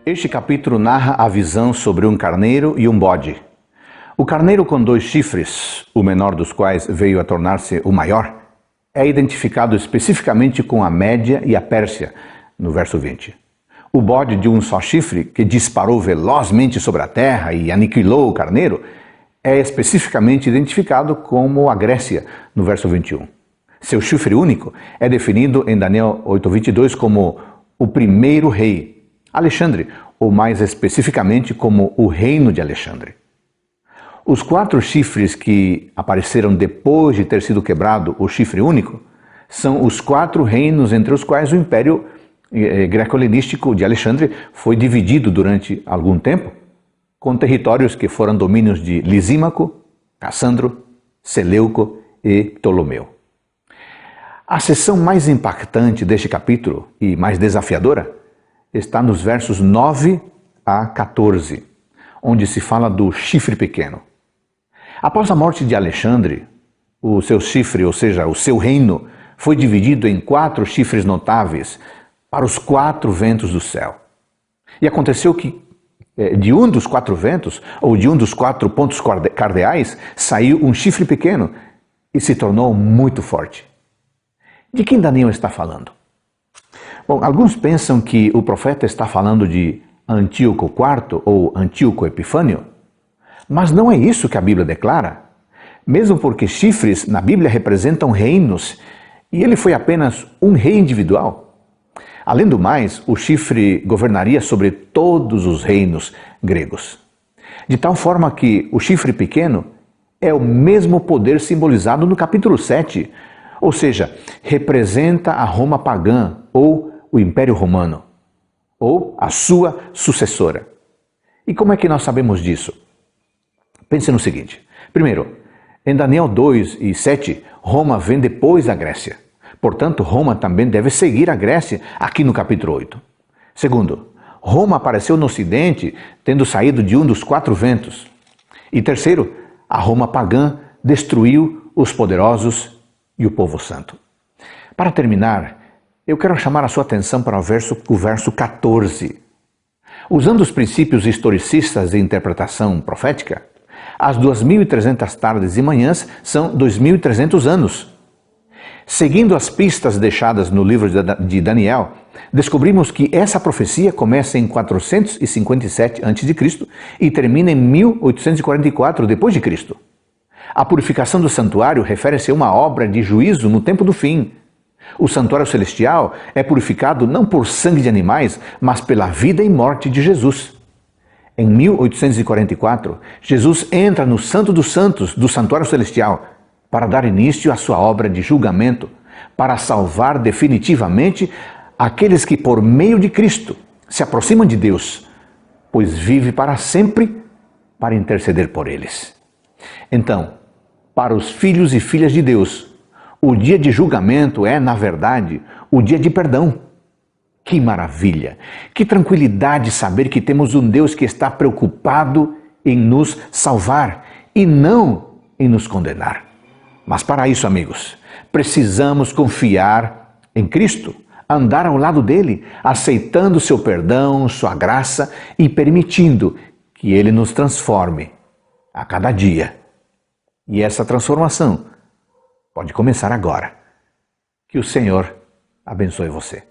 Este capítulo narra a visão sobre um carneiro e um bode. O carneiro com 2 chifres, o menor dos quais veio a tornar-se o maior, é identificado especificamente com a Média e a Pérsia, no verso 20. O bode de um só chifre, que disparou velozmente sobre a terra e aniquilou o carneiro, é especificamente identificado como a Grécia, no verso 21. Seu chifre único é definido em Daniel 8:22 como o primeiro rei, Alexandre, ou mais especificamente como o reino de Alexandre. Os 4 chifres que apareceram depois de ter sido quebrado o chifre único são os 4 reinos entre os quais o Império Greco-Helenístico de Alexandre foi dividido durante algum tempo, com territórios que foram domínios de Lisímaco, Cassandro, Seleuco e Ptolomeu. A seção mais impactante deste capítulo e mais desafiadora está nos versos 9 a 14, onde se fala do chifre pequeno. Após a morte de Alexandre, o seu chifre, ou seja, o seu reino, foi dividido em 4 chifres notáveis para os 4 ventos do céu. E aconteceu que de um dos 4 ventos, ou de um dos 4 pontos cardeais, saiu um chifre pequeno e se tornou muito forte. De quem Daniel está falando? Bom, alguns pensam que o profeta está falando de Antíoco IV ou Antíoco Epifânio, mas não é isso que a Bíblia declara, mesmo porque chifres na Bíblia representam reinos e ele foi apenas um rei individual. Além do mais, o chifre governaria sobre todos os reinos gregos, de tal forma que o chifre pequeno é o mesmo poder simbolizado no capítulo 7, ou seja, representa a Roma pagã ou o Império Romano, ou a sua sucessora. E como é que nós sabemos disso? Pense no seguinte. Primeiro, em Daniel 2 e 7, Roma vem depois da Grécia. Portanto, Roma também deve seguir a Grécia aqui no capítulo 8. Segundo, Roma apareceu no Ocidente, tendo saído de um dos 4 ventos. E terceiro, a Roma pagã destruiu os poderosos e o povo santo. Para terminar, eu quero chamar a sua atenção para o verso 14. Usando os princípios historicistas de interpretação profética, as 2.300 tardes e manhãs são 2.300 anos. Seguindo as pistas deixadas no livro de Daniel, descobrimos que essa profecia começa em 457 a.C. e termina em 1844 d.C. A purificação do santuário refere-se a uma obra de juízo no tempo do fim. O santuário celestial é purificado não por sangue de animais, mas pela vida e morte de Jesus. Em 1844, Jesus entra no Santo dos Santos do santuário celestial para dar início à sua obra de julgamento, para salvar definitivamente aqueles que, por meio de Cristo, se aproximam de Deus, pois vive para sempre para interceder por eles. Então, para os filhos e filhas de Deus, o dia de julgamento é, na verdade, o dia de perdão. Que maravilha! Que tranquilidade saber que temos um Deus que está preocupado em nos salvar e não em nos condenar. Mas para isso, amigos, precisamos confiar em Cristo, andar ao lado dele, aceitando seu perdão, sua graça e permitindo que ele nos transforme a cada dia. E essa transformação pode começar agora. Que o Senhor abençoe você.